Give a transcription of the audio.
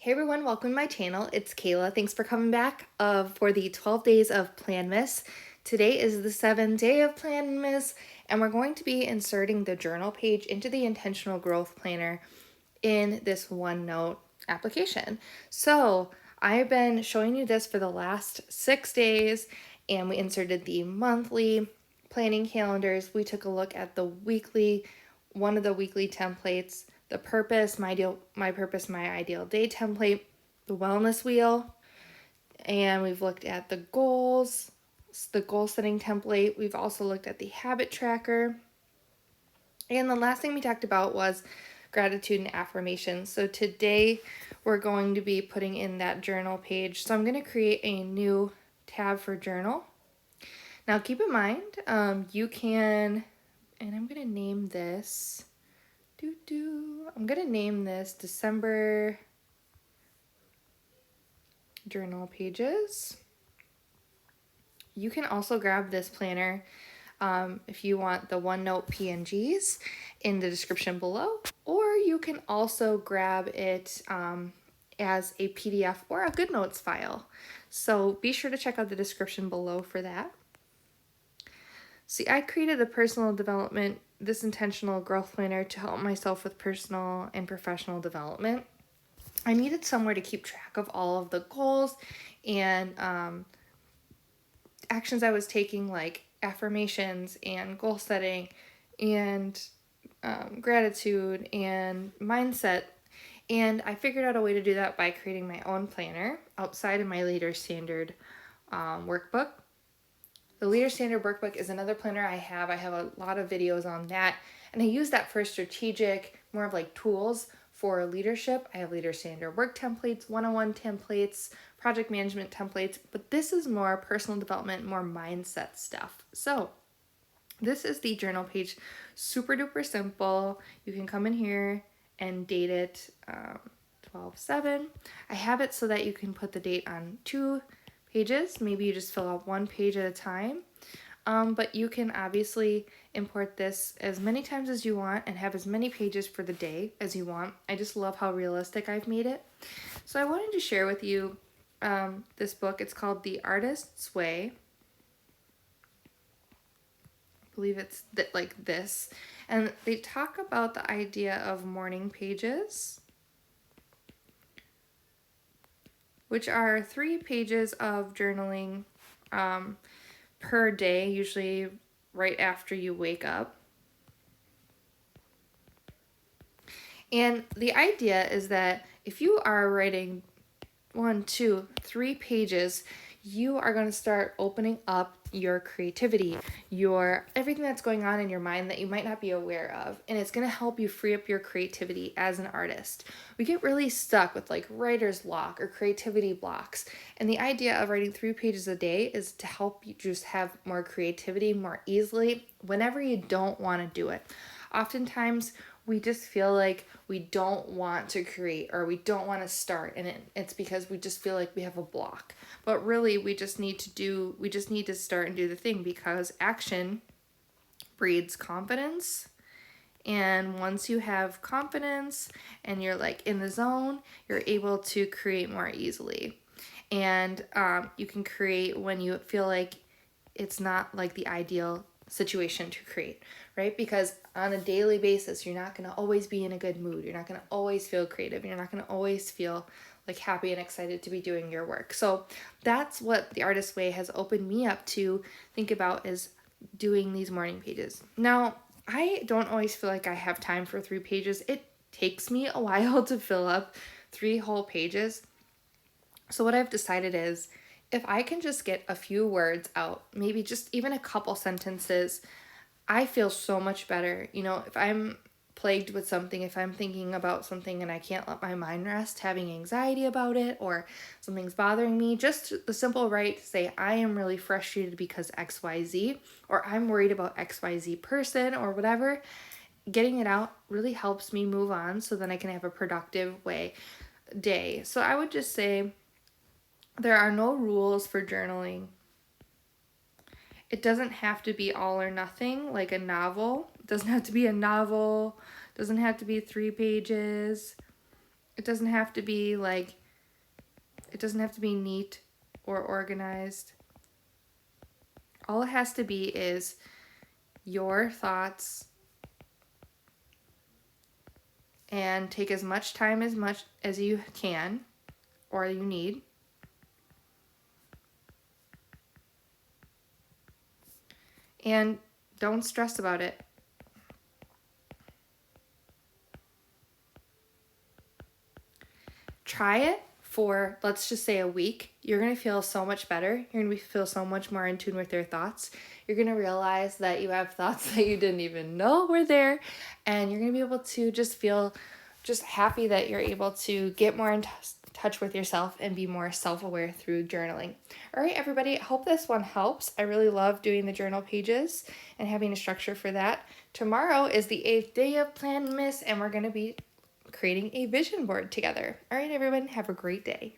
Hey everyone, welcome to my channel. It's Kayla. Thanks for coming back for the 12 days of Planmas. Today is the 7th day of Planmas, and we're going to be inserting the journal page into the Intentional Growth Planner in this OneNote application. So I've been showing you this for the last 6 days, and we inserted the monthly planning calendars. We took a look at the weekly, one of the weekly templates, the purpose, my purpose, my ideal day template, the wellness wheel, and we've looked at the goals, the goal setting template. We've also looked at the habit tracker. And the last thing we talked about was gratitude and affirmations. So today we're going to be putting in that journal page. So I'm going to create a new tab for journal. Now keep in mind, you can, and I'm going to name this, I'm going to name this December journal pages. You can also grab this planner if you want the OneNote PNGs in the description below, or you can also grab it as a PDF or a Goodnotes file. So be sure to check out the description below for that. See, I created a personal development, this intentional growth planner to help myself with personal and professional development. I needed somewhere to keep track of all of the goals and actions I was taking, like affirmations and goal setting and gratitude and mindset. And I figured out a way to do that by creating my own planner outside of my Leader Standard workbook. The Leader Standard workbook is another planner I have. I have a lot of videos on that, and I use that for strategic, more of like tools for leadership. I have Leader Standard work templates, one-on-one templates, project management templates, but this is more personal development, more mindset stuff. So this is the journal page, super duper simple. You can come in here and date it 12/7. I have it so that you can put the date on 2 pages. Maybe you just fill out 1 page at a time. But you can obviously import this as many times as you want and have as many pages for the day as you want. I just love how realistic I've made it. So I wanted to share with you this book. It's called The Artist's Way. I believe it's like this. And they talk about the idea of morning pages, which are 3 pages of journaling per day, usually right after you wake up. And the idea is that if you are writing 1, 2, 3 pages, you are going to start opening up your creativity, your everything that's going on in your mind that you might not be aware of, and it's going to help you free up your creativity as an artist. We get really stuck with like writer's block or creativity blocks, and the idea of writing 3 pages a day is to help you just have more creativity more easily whenever you don't want to do it. Oftentimes we just feel like we don't want to create or we don't want to start, and it's because we just feel like we have a block. But really we just need to start and do the thing, because action breeds confidence. And once you have confidence and you're like in the zone, you're able to create more easily. And you can create when you feel like it's not like the ideal situation to create, right? Because on a daily basis, you're not going to always be in a good mood. You're not going to always feel creative. You're not going to always feel like happy and excited to be doing your work. So that's what the Artist's Way has opened me up to think about, is doing these morning pages. Now, I don't always feel like I have time for 3 pages. It takes me a while to fill up 3 whole pages. So what I've decided is, if I can just get a few words out, maybe just even a couple sentences, I feel so much better. You know, if I'm plagued with something, if I'm thinking about something and I can't let my mind rest, having anxiety about it, or something's bothering me, just the simple right to say, I am really frustrated because XYZ, or I'm worried about XYZ person, or whatever, getting it out really helps me move on so then I can have a productive day. So I would just say, there are no rules for journaling. It doesn't have to be all or nothing like a novel. It doesn't have to be a novel. It doesn't have to be 3 pages. It doesn't have to be like, it doesn't have to be neat or organized. All it has to be is your thoughts, and take as much time as you can or you need. And don't stress about it. Try it for, let's just say, a week. You're going to feel so much better. You're going to feel so much more in tune with your thoughts. You're going to realize that you have thoughts that you didn't even know were there. And you're going to be able to just feel just happy that you're able to get more in touch with yourself and be more self-aware through journaling. All right, everybody, I hope this one helps. I really love doing the journal pages and having a structure for that. Tomorrow is the 8th day of Planmas, and we're going to be creating a vision board together. All right, everyone, have a great day.